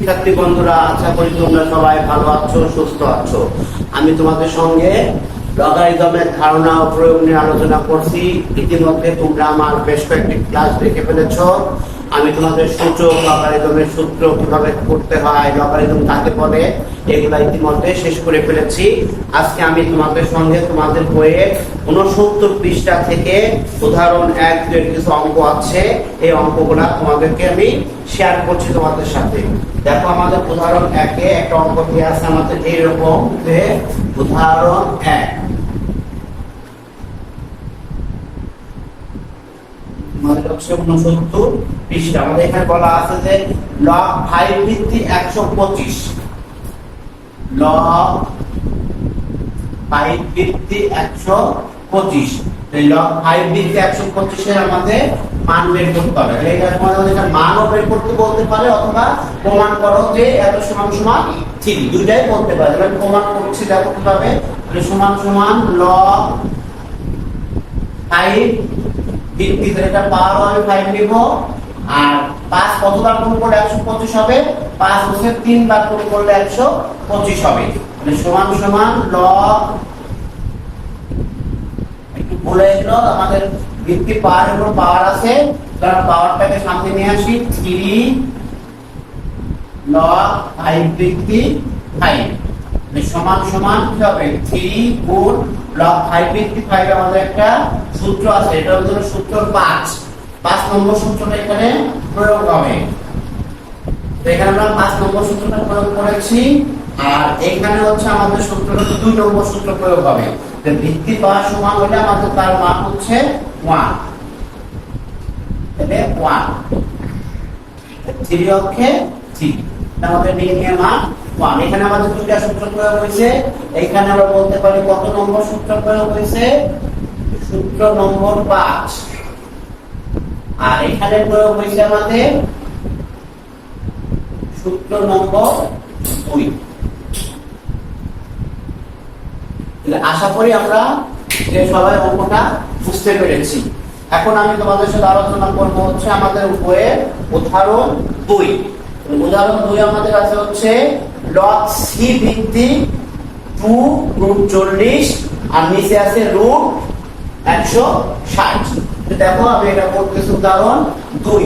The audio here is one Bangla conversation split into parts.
শিক্ষার্থী বন্ধুরা, আশা করি তোমরা সবাই ভালো আছো, সুস্থ আছো। আমি তোমাদের সঙ্গে লগারিদমের ধারণা ও প্রয়োগ নিয়ে আলোচনা করছি। ইতিমধ্যে তোমরা আমার বেশ কয়েকটি ক্লাস দেখে ফেলেছো। আমি তোমাদের সূচক, লগারিদমের সূত্র কিভাবে করতে হয়, লগারিদম কাকে বলে, এগুলা ইতিমধ্যে শেষ করে ফেলেছি। আজকে আমি তোমাদের সঙ্গে তোমাদের বইয়ে 69 পৃষ্ঠা থেকে উদাহরণ 1 এর কিছু অঙ্ক আছে, এই অঙ্কগুলা তোমাদেরকে আমি শেয়ার করছি তোমাদের সাথে। দেখো, আমাদের উদাহরণ 1 এ একটা অঙ্ক দিয়ে আছে আমাদের এইরকম যে উদাহরণ 1 আমাদের হচ্ছে 69 পৃষ্ঠা। আমাদের এখানে বলা আছে যে লগ 5 ভিত্তিক 125, লগ 5 ভিত্তিক 125, এই লগ 5 ভিত্তিক 125 এর আমাদের মান বের করতে হবে। এটা তোমাদের মানও বের করতে বলতে পারে অথবা প্রমাণ করো যে এত সমান সমান 3, দুইটাই বলতে পারে। আমি প্রমাণ করছি, দেখো কিভাবে। সমান সমান লগ 5 ভিত্তিক, এটা পাওয়ার আমি 5 নিব, আর 5 কতবার গুণ করলে 125 হবে, 5 হচ্ছে 3 বার গুণ করলে 125 হবে। মানে সমান সমান লগ, একটু ভুলে গেল আমাদের ভিত্তি পাওয়ার উপর পাওয়ার আছে, কারণ পাওয়ারটাকে সামনে নিয়ে আসি, 3 লগ 5 ভিত্তিক 5 সমান সমান কি হবে, 3 গুণ লগ 5 ভিত্তিক 5। আমাদের একটা সূত্র আছে, এটা হলো সূত্র 5 নম্বর সূত্রটা এখানে প্রয়োগ হবে। তো এখানে আমরা 5 নম্বর সূত্রটা প্রয়োগ করেছি, আর এখানে হচ্ছে আমাদের সূত্রটা 2 নম্বর সূত্র প্রয়োগ হবে। যে ভিত্তি পাওয়ার সমান হলে আমাদের তার মান হচ্ছে 1, তাহলে 1 3 অক্ষে 3, আমাদের নির্ণয় মান 1। এখানে আমাদের দুইটা সূত্র প্রয়োগ হয়েছে। এখানে আমরা বলতে পারি কত নম্বর সূত্র প্রয়োগ হয়েছে, সূত্র নম্বর 5, আর এখানে প্রয়োগ হয়েছে আমাদের সূত্র নম্বর 2। আশা করি আমরা যে সবাই অঙ্কটা বুঝতে পেরেছি। এখন আমি তোমাদের সাথে আলোচনা করব হচ্ছে আমাদের বইয়ের উদাহরণ 2। উদাহরণ 2 আমাদের আছে হচ্ছে লগ সি ভিত্তিক 2√40, আর নিচে আছে √160। দেখো, আমি এটা করতেছি উদাহরণ 2।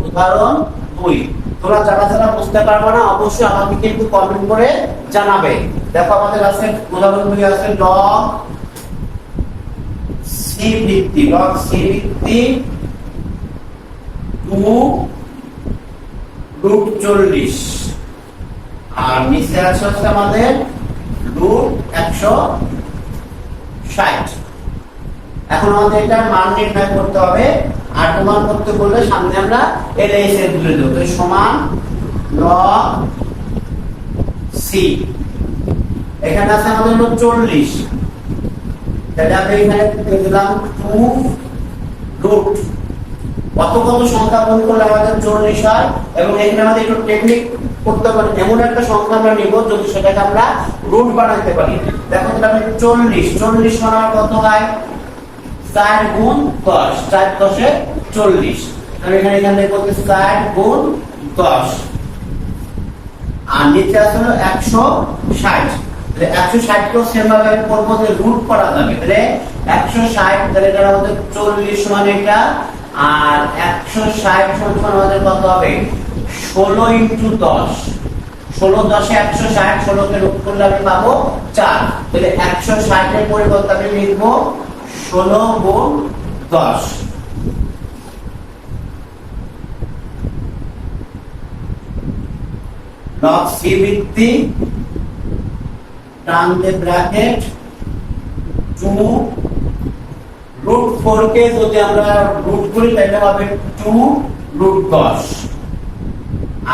উদাহরণ 2 তোমরা যারা যারা বুঝতে পারবে না অবশ্যই আমাকে কিন্তু কমেন্ট করে জানাবে। দেখো, আমাদের আছে উদাহরণ 2 আছে লগ সি ভিত্তিক 2√40, আর নিচে আছে হচ্ছে আমাদের √160। এখন আমাদের এটা মান নির্ণয় করতে হবে, আর প্রমাণ করতে বললে সামনে আমরা এলএস এর তুলে দেব। তো সমান লগ সি, এখানে আছে আমাদের 40, তাহলে আমরা এখানে দিলাম 2 কত কত সংখ্যা গুণ করলে আমাদের 40 হয়। এবং এখানে আমাদের একটু টেকনিক করতে পারি, এমন একটা সংখ্যা আমরা নিব যদি সেটাকে আমরা রুট বানাতে পারি। দেখো, তাহলে 40 সমান কত হয়, 4 গুণ 10, 4 10 এ 40। আমি এখানে বলতে 4 গুণ 10, আর নিচে আছে 160। 160 কেও সেম ভাবে করবো যে রুট করা যাবে, তাহলে 160, তাহলে এটা আমাদের 40 সমান এটা, আর 160 সমান আমাদের কত হবে, 16 × 10, 16 10 এ 160, 16 কে রুট করলে আমি পাবো 4। তাহলে 160 এর পরিবর্তে আমি লিখবো 16 গুণ 10। লগ সি ভিত্তিক টানতে ব্র্যাকেট 2√4 কে যদি আমরা রুট করি তাহলে হবে 2√10,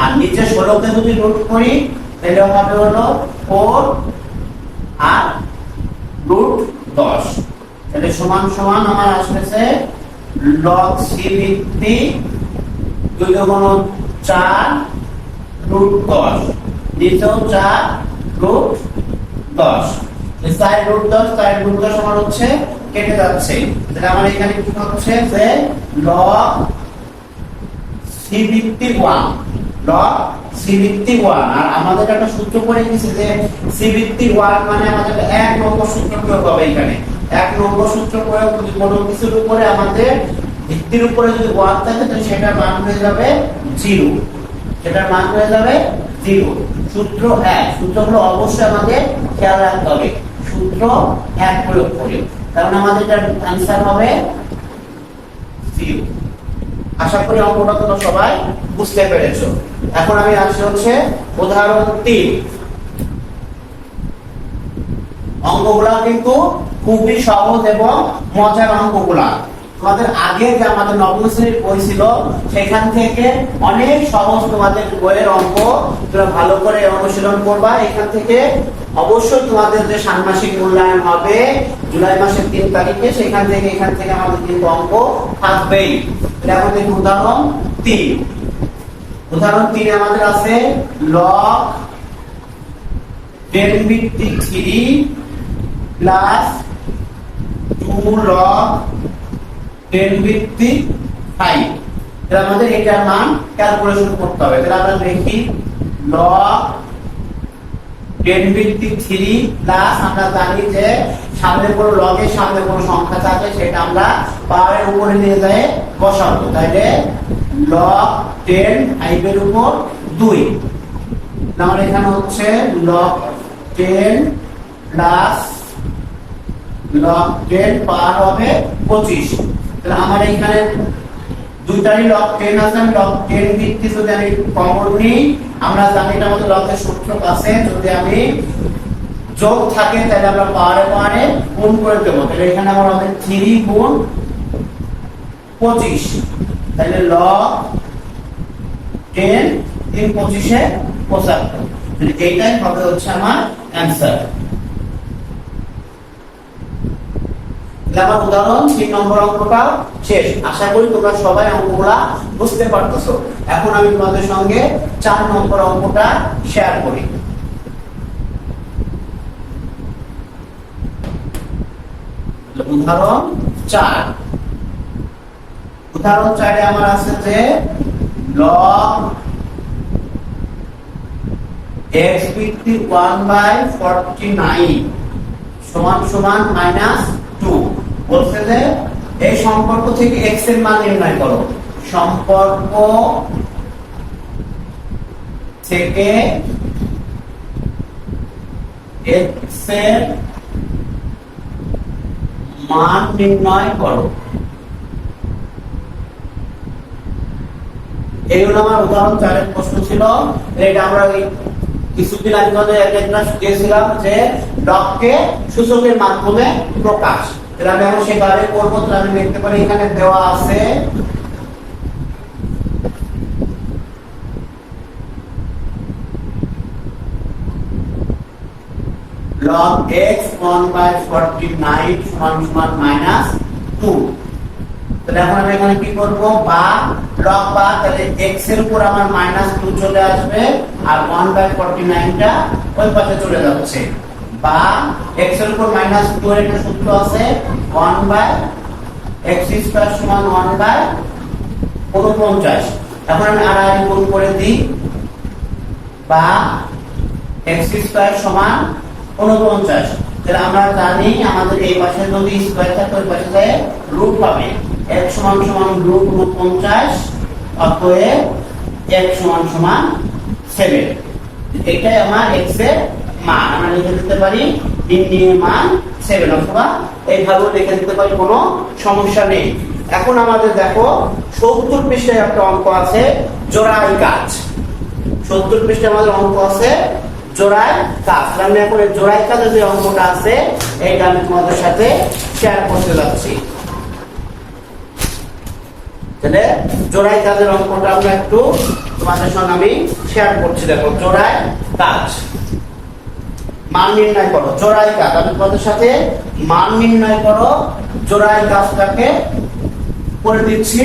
আর নিচে 16 কে যদি রুট করি তাহলে হবে হলো 4 আর √10। তাহলে সমান সমান আমার আসছে লগ সি ভিত্তিক 2 গুণ 4√10, নিচেও 4√10। 4√10 আমার হচ্ছে কেটে যাচ্ছে, তাহলে আমার এখানে কি হচ্ছে যে লগ সি ভিত্তিক 1, লগ সি ভিত্তিক 1। আর আমাদের একটা সূত্র পড়ে গেছে যে সি ভিত্তিক 1 মানে আমাদের এক নম্বর সূত্র প্রয়োগ হবে। এখানে এক নম্বর সূত্র প্রয়োগ যদি কোনো কিছুর উপরে আমাদের ভিত্তির উপরে যদি 1 থাকে তাহলে সেটার মান হয়ে যাবে 0, সেটার মান হয়ে যাবে 0। সূত্র 1, সূত্রগুলো অবশ্যই আমাদের খেয়াল রাখতে হবে। সূত্র 1 প্রয়োগ করি, কারণ আমাদের এটার आंसर হবে 0। আশা করি অঙ্কটা তোমরা সবাই বুঝতে পেরেছো। এখন আমি আসছি হচ্ছে উদাহরণ 3। অঙ্কগুলা কিন্তু খুবই সহজ এবং মজার অঙ্কগুলা। তোমাদের আগে যে আমাদের নবম শ্রেণীর বই ছিল সেখান থেকে অনেক সহজ তোমাদের বইয়ের অঙ্ক তোমরা ভালো করে অনুশীলন করবা। এখান থেকে অবশ্যই তোমাদের যে ষান্মাসিক মূল্যায়ন হবে জুলাই মাসের 3 তারিখে, সেখান থেকে এখান থেকে আমাদের কিন্তু অঙ্ক থাকবেই। এখন দেখি উদাহরণ 3। উদাহরণ 3 আমাদের আছে লগ 10 ভিত্তিক 3 প্লাস 2 লগ 10 ভিত্তিক 5। তাহলে আমাদের এটার মান ক্যালকুলেশন করতে হবে। তাহলে আমরা দেখি লগ 10 ভিত্তিক 3 প্লাস আমরা জানি যে সামনে কোনো লগের সামনে কোনো সংখ্যা থাকে সেটা আমরা পাওয়ারের উপরে নিয়ে যায় বসাবো। তাহলে লগ 10 5 এর উপর 2। তাহলে এখানে হচ্ছে লগ 10 প্লাস লগ 10 পাওয়ার হবে 25। তাহলে আমার এখানে দুইটারই লগ 10 আছে, আমি লগ 10 ভিত্তিক যদি আমি কমন নিই, আমরা জানি এটা আমাদের লগের সূত্র আছে, যদি আমি যোগ থাকে তাহলে আমরা পাওয়ারে গুণ করে দেব। তাহলে এখানে আমার হবে 3 গুণ 25, তাহলে লগ 10 3 25 এ 75। তাহলে এইটাই হবে হচ্ছে আমার आंसर। আমার উদাহরণ 3 নম্বর অঙ্কটা শেষ। আশা করি তোমরা সবাই অঙ্কগুলা বুঝতে পারতেছো। এখন আমি তোমাদের সঙ্গে 4 নম্বর অঙ্কটা শেয়ার করি। উদাহরণ 4। উদাহরণ 4 এ আমার আছে যে log x ভিত্তিক 1/49 সমান সমান -2। বলছে যে এই সম্পর্ক থেকে x এর মান নির্ণয় করো। সম্পর্ক থেকে x এর মান নির্ণয় করো। এই হলো আমার উদাহরণ 4 এর প্রশ্ন ছিল। এটা আমরা কিছুদিন আগে আমাদের একটা ক্লাস দিয়েছিলাম যে লগকে সূচকের মাধ্যমে প্রকাশ। তাহলে আমি এখন সেভাবে করব। তাহলে আমি দেখতে পারি এখানে দেওয়া আছে log x 1/49 সমান সমান -2। তাহলে এখন আমি এখানে কি করব, বা log বা তাহলে x এর উপর আমার -2 চলে আসবে আর 1/49 টা ওই পাশে চলে যাচ্ছে। বা x এর উপর -2 এর একটা সূত্র আছে 1/x² সমান 1/49। এখন আমি আড়াআড়ি গুণ করে দিই, বা x² সমান 49। তাহলে আমরা জানি আমাদের এই পাশে যদি স্কয়ার থাকে ওই পাশে রুট হবে। x সমান সমান রুট 49, অতএব x সমান সমান 7। এটাই আমার x এর মান। আমরা লিখে দিতে পারি নির্ণয় মান 7, অথবা এইভাবে লিখে দিতে পারি, কোনো সমস্যা নেই। এখন আমাদের দেখো 70 পৃষ্ঠায় একটা অঙ্ক আছে জোড়াই কাজ। 70 পৃষ্ঠায় আমাদের অঙ্ক আছে জোড়াই কাজ। আমি এখন এই জোড়াই কাজের যে অঙ্কটা আছে এইটা আমি তোমাদের সাথে শেয়ার করতে যাচ্ছি। তাহলে জোড়াই কাজের অঙ্কটা আমরা একটু তোমাদের সঙ্গে আমি শেয়ার করছি। দেখো জোড়াই কাজ, মান নির্ণয় করো। জোড়াই কাজ আমি তোমাদের সাথে মান নির্ণয় করো জোড়াই কাজটাকে করে দিচ্ছি।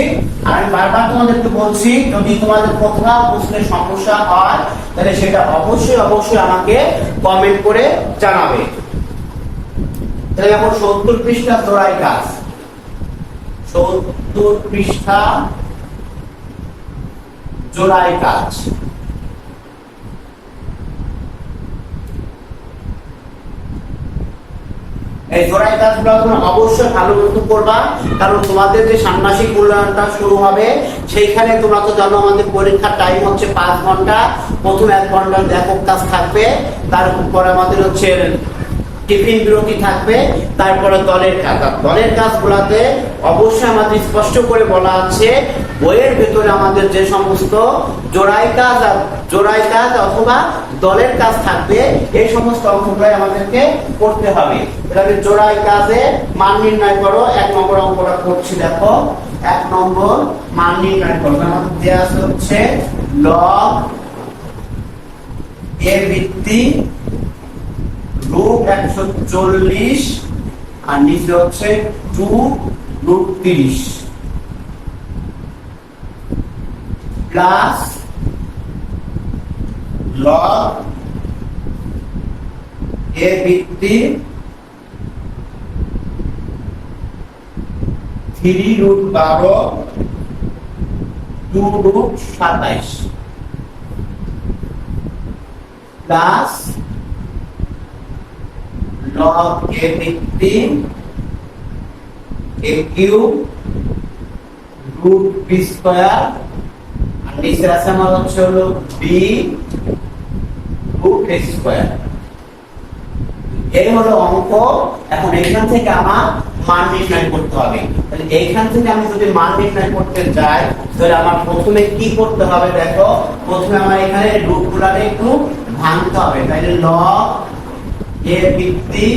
আর আমি বারবার তোমাদেরকে বলছি, যদি তোমাদের কোথাও বুঝতে সমস্যা হয় তাহলে সেটা অবশ্যই অবশ্যই আমাকে কমেন্ট করে জানাবে। তাহলে এখন 70 পৃষ্ঠা জোড়ায় কাজ, 70 পৃষ্ঠা জোড়ায় কাজ। এই জোড়ায় কাজগুলো তোমরা অবশ্যই ভালো মতো করবা, কারণ তোমাদের যে ষান্মাসিক মূল্যায়নটা শুরু হবে সেইখানে তোমরা তো জানো আমাদের পরীক্ষার টাইম হচ্ছে 5 ঘন্টা। প্রথম 1 ঘন্টার একক কাজ থাকবে, তারপর আমাদের হচ্ছে টিফিন বিরতি থাকবে, তারপরে দলের কাজ। দলের কাজগুলোতে অবশ্যই আমাদের স্পষ্ট করে বলা আছে বইয়ের ভেতরে আমাদের যে সমস্ত জোড়াই কাজ অথবা দলের কাজ থাকবে এই সমস্ত অঙ্কগুলো আমাদেরকে করতে হবে। তাহলে জোড়াই কাজে মান নির্ণয় করো। 1 নম্বর অঙ্কটা করছি, দেখো 1 নম্বর মান নির্ণয় করো। আমাদের দেয়া আছে হচ্ছে লগ এ ভিত্তি √140 আর নিচে হচ্ছে 2√30 প্লাস লগ এ ভিত্তি 3√12 2√27 প্লাস log a ভিত্তি a কিউব √b স্কয়ার আর নিচে আছে আমার হচ্ছে হলো b √a স্কয়ার। এই হলো অঙ্ক। এখন এখান থেকে আমার মান নির্ণয় করতে হবে। তাহলে এইখান থেকে আমি যদি মান নির্ণয় করতে যাই তাহলে আমার প্রথমে কি করতে হবে, দেখো প্রথমে আমার এখানে রুটগুলোকে একটু ভাঙতে হবে। তাহলে log এ ভিত্তি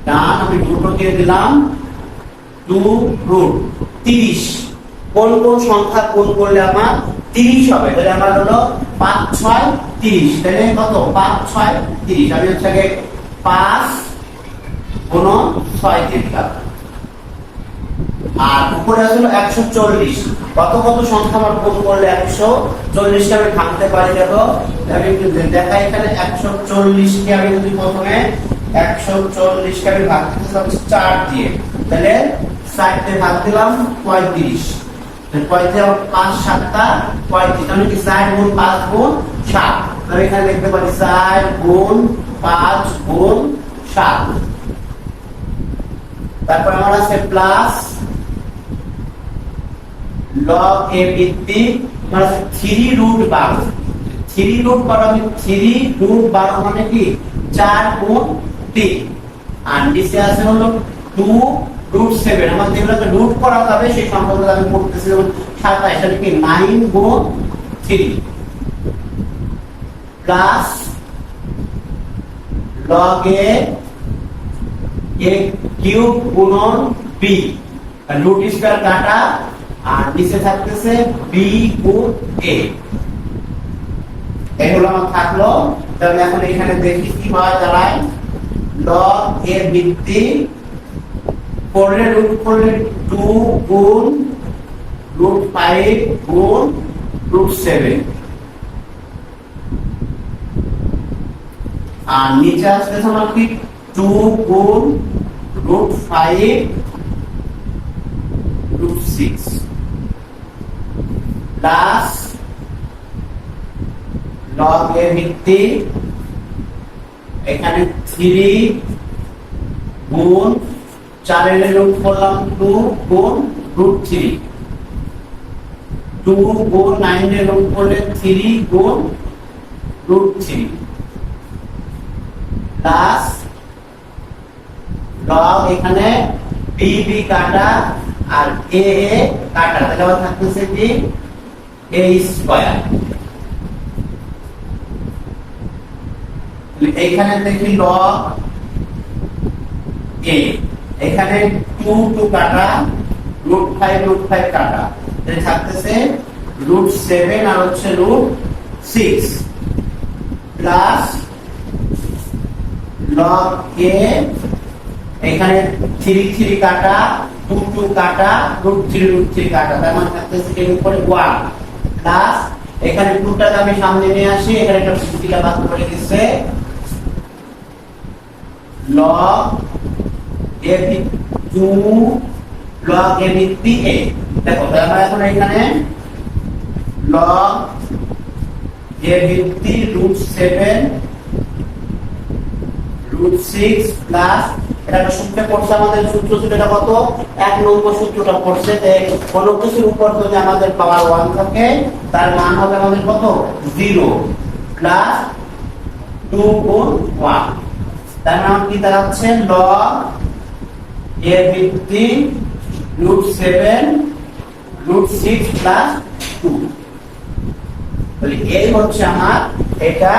ডান আমি দুটো দিয়ে দিলাম 2√30। কোন কোন সংখ্যা কোন করলে আমার 30 হবে, তাহলে আমার হলো 5 6 30। তাহলে কত 5 6 30। আমি হচ্ছে আগে 5 গুণন 6 দিলাম আর উপরে আসলে 140। কত কত সংখ্যা আমার গুণ করলে 140 কে আমি ভাঙতে পারি, দেখো আমি একটু দেখাই। এখানে 140 কে আমি যদি প্রথমে 140 কে আমি ভাগ করতে চাচ্ছি 4 দিয়ে, তাহলে 4 তে ভাগ দিলাম 35। তাহলে 35 5 7 টা 35, মানে কি 4 গুণ 5 গুণ 7। তাহলে এখানে লিখতে পারি 4 গুণ 5 গুণ 7। তারপর আমার আছে প্লাস log a ভিত্তি মানে 3√12। 3√12 আমি 3√12 মানে কি 4 গুণ 3 আর নিচে আছে হলো 2√7। আমাদের যেগুলোকে রুট করা যাবে সেই সংখ্যাগুলো আমি করতেছি, যেমন 27 এটা কি 9 গুণ 3 প্লাস log a কিউব গুণন b রুট স্কয়ার কাটা আর নিচে থাকতেছে b গুণ a। এগুলো আমার থাকলো। তাহলে এখন এখানে দেখি কি হয় দাঁড়ায়। log a ভিত্তি করলে রুট করলে 2 গুণ √5 গুণ √7 আর নিচে আসতেছে আমার কি 2 গুণ √5 √6 প্লাস log a ভিত্তি এখানে 3 গুণ 4 এর রুট করলাম 2 গুণ √3 2 গুণ 9 এর রুট করলে 3 গুণ √3 প্লাস log এখানে b কাটা আর a কাটা, তাহলে আমার থাকতেছে কি a স্কয়ার। এইখানে দেখি log a এখানে 2 কাটা √5 কাটা, তাহলে থাকতেছে √7 আর হচ্ছে √6 প্লাস log a এখানে 3 কাটা 2 কাটা √3 কাটা, তার মানে থাকতেছে এর উপরে 1 প্লাস এখানে 2 টাকে আমি সামনে নিয়ে আসি, এখানে একটা 50 বাদ করে দিচ্ছে log a to log a ভিত্তি a। দেখো আমরা এখন এখানে log a ভিত্তি √7 √6 প্লাস এটা সূত্রে পড়ছে আমাদের সূত্র ছিল এটা কত 1 নম্বর সূত্রটা পড়ছে যে কোন কিছুর উপর যদি আমাদের পাওয়ার 1 থাকে তার মান হবে আমাদের কত 0 প্লাস 2 গুণ 1 তার মানে কি দাঁড়াচ্ছে log a ভিত্তি √7 √6 প্লাস 2 তাহলে এই হচ্ছে আমার এটা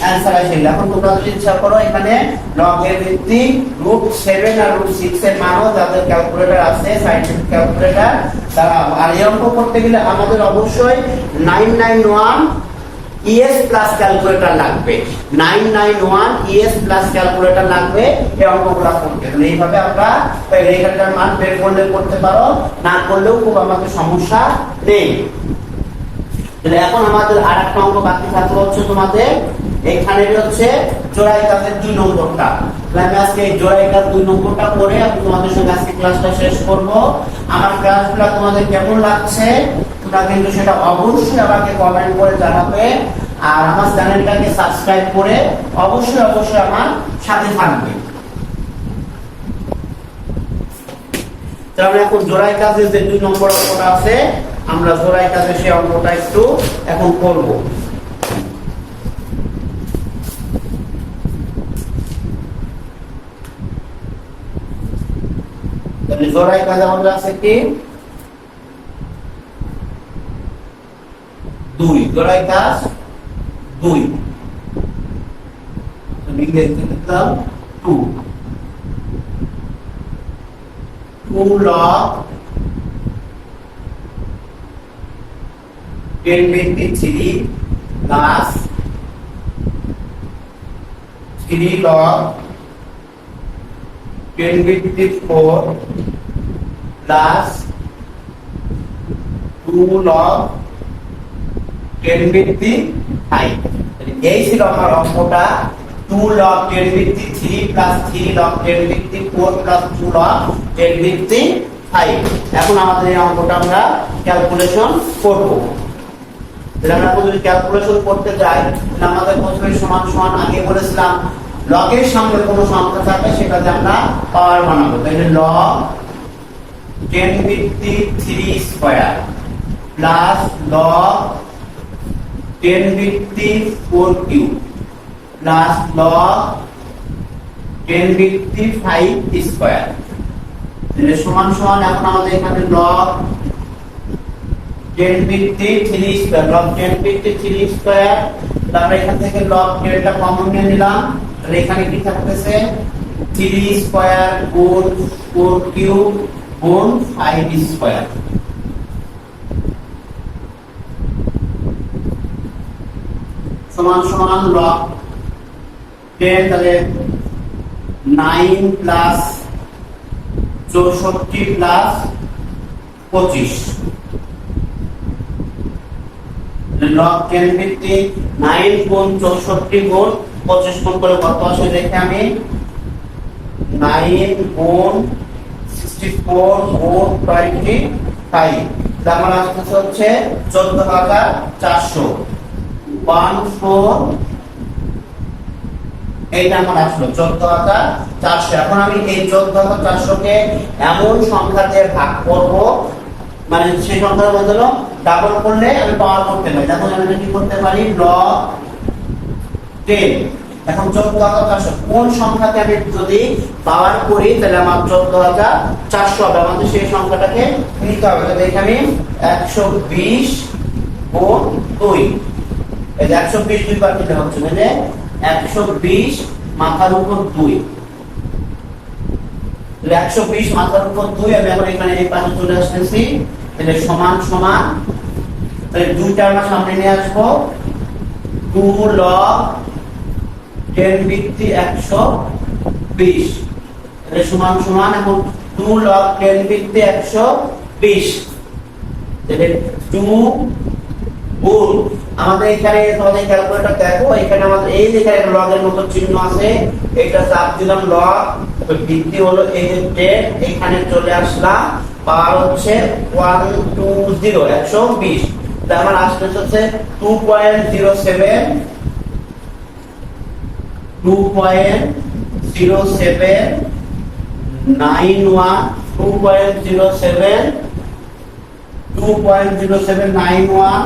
অ্যানসার আসে। এখন তোমরা যদি ইচ্ছা করো এখানে log এর ভিত্তি √7 আর √6 এর মানও যাদের ক্যালকুলেটর আছে সাইন্টিফিক ক্যালকুলেটর তারা আর এই অঙ্ক করতে গেলে আমাদের অবশ্যই 991 ES প্লাস ক্যালকুলেটর লাগবে 991 ES প্লাস ক্যালকুলেটর লাগবে এই অঙ্কগুলো করতে। তাহলে এইভাবে আমরা রেখাটার মান বের করলে করতে পারো না করলেও খুব আমাদের সমস্যা নেই। তাহলে এখন আমাদের আরেকটা অঙ্ক বাকি থাকলো হচ্ছে তোমাদের এখানে হচ্ছে জোড়াই কাজের 2 নম্বরটা। তাহলে আমি আজকে এই জোড়াই কাজ 2 নম্বরটা করে আমি তোমাদের সঙ্গে আজকে ক্লাসটা শেষ করব। আমার ক্লাসগুলো তোমাদের কেমন লাগছে তোমরা কিন্তু সেটা অবশ্যই আমাকে কমেন্ট করে জানাবে আর আমার চ্যানেলটাকে সাবস্ক্রাইব করে অবশ্যই আমার সাথে থাকবে। তাহলে এখন জোড়াই কাজের যে 2 নম্বর অঙ্কটা আছে আমরা জোড়াই কাজে সেই অঙ্কটা একটু এখন করব। তাহলে জোড়াই কাজ আমাদের আছে কি 2 জোড়াই কাজ 2 ইংরেজিতে লিখলাম 2 log 10 ভিত্তি 3 প্লাস 3 log 10 ভিত্তি 4 প্লাস 2 log 10 ভিত্তি 5। এই ছিল আমার অঙ্কটা 2 log 10 ভিত্তি 3 প্লাস 3 log 10 ভিত্তি 4 প্লাস 2 log 10 ভিত্তি 5। এখন আমাদের এই অঙ্কটা আমরা ক্যালকুলেশন করব। আমরা যদি ক্যালকুলেশন করতে যাই তাহলে আমাদের প্রথমে সমান সমান আগে বলেছিলাম লগের সামনে কোন সংখ্যা থাকলে সেটাতে আমরা পাওয়ার বানাবো। তাহলে log 10 ভিত্তি 3 স্কয়ার প্লাস log 10 ভিত্তি 4 কিউব প্লাস log 10 ভিত্তি 5 স্কয়ার। তাহলে সমান সমান এখন আমাদের এখানে log 10 ভিত্তি 3 স্কয়ার log 10 ভিত্তি 3 স্কয়ার তারপর এখান থেকে log 10 টা কমন নিয়ে নিলাম। তাহলে এখানে কি থাকতেছে 3 স্কয়ার গুণ 4 কিউব গুণ 5 স্কয়ার সমান সমান log 10 তাহলে 9 প্লাস 64 প্লাস 25 log 10 ভিত্তি 9 গুণ 64 গুণ 25 গুণ করে কত আসে দেখে আমি 9 গুণ 64 গুণ 25 তার মানে আসছে হচ্ছে 14400 14 এইটা আমার আসলো 14400। এখন আমি এই 14400 কে এমন সংখ্যা দিয়ে ভাগ করব মানে সেই সংখ্যার বদলে ডাবল করলে আমি পাওয়ার করতে পারি। তখন আমি কি করতে পারি log 10 এখন 14400 কোন সংখ্যাতে আমি যদি পাওয়ার করি তাহলে আমার 14400 হবে। আমাদের সেই সংখ্যাটাকে নিতে হবে। তাহলে এখানে 120 গুণ 2 এই 120 দুইবার দিতে হচ্ছে মানে 120 মাথার উপর 2 তাহলে 120 মাথার উপর 2 আমি এখন এখানে এই পাশে চলে আসতেছি। তাহলে সমান সমান তাহলে দুইটা আমরা সামনে নিয়ে আসবো 2 log 10 ভিত্তি 120 তাহলে সমান সমান এখন 2 log 10 ভিত্তি 120 তাহলে 2 গুণ আমাদের এখানে তোমাদের ক্যালকুলেটর দেখো, এখানে আমাদের এই যে এখানে লগের মতো চিহ্ন আছে, এটা চাপ দিলাম লগ, ভিত্তি হলো এই যে 10, এখানে চলে আসলাম, পাওয়ার হচ্ছে 120 120, তার মানে আসলে হচ্ছে 2.07 2.0791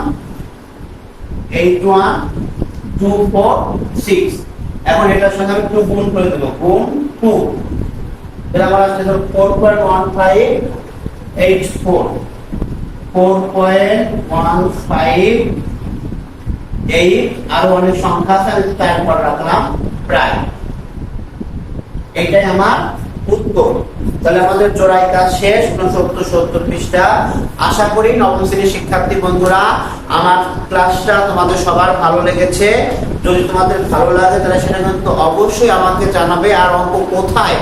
এখন এটার সঙ্গে আমি 2 গুণ করে দেব, গুণ 2, তাহলে আমার আসছে 4.1584 4.15 আরো অনেক সংখ্যা আছে, আমি তার পর রাখলাম প্রায়। এটাই আমার উত্তর। তাহলে আমাদের জোড়াই কাজ শেষ, 69-70 পৃষ্ঠা। আশা করি নবম শ্রেণীর শিক্ষার্থী বন্ধুরা আমার ক্লাসটা তোমাদের সবার ভালো লেগেছে। যদি তোমাদের ভালো লাগে তাহলে সেটা কিন্তু অবশ্যই আমাকে জানাবে। আর অঙ্ক কোথায়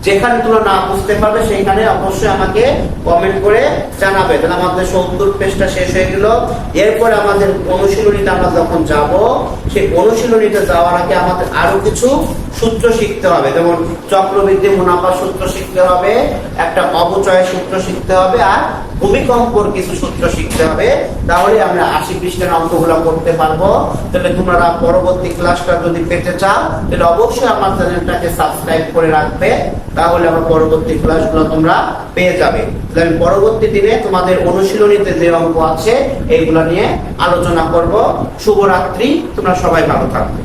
যেখানে তোমরা না বুঝতে পারবে সেইখানে অবশ্যই আমাকে কমেন্ট করে জানাবে। তাহলে আমাদের 70 পৃষ্ঠা শেষ হয়ে গেল। এরপর আমাদের অনুশীলনীতে আমরা যখন যাব, সেই অনুশীলনীতে যাওয়ার আগে আমাদের আরো কিছু সূত্র শিখতে হবে, যেমন চক্রবৃদ্ধি মুনাফার সূত্র শিখতে হবে, একটা অপচয়ের সূত্র শিখতে হবে, আর ভূমিকম্পর কিছু সূত্র শিখতে হবে। তাহলে আমরা 80 পৃষ্ঠার অঙ্কগুলো করতে পারবো। তাহলে তোমরা পরবর্তী ক্লাসটা যদি পেতে চাও তাহলে অবশ্যই আমার চ্যানেলটাকে সাবস্ক্রাইব করে রাখবে, তাহলে আমার পরবর্তী ক্লাসগুলো তোমরা পেয়ে যাবে। তাহলে আমি পরবর্তী দিনে তোমাদের অনুশীলনীতে যে অঙ্ক আছে এইগুলো নিয়ে আলোচনা করব। শুভরাত্রি, তোমরা সবাই ভালো থাকবে।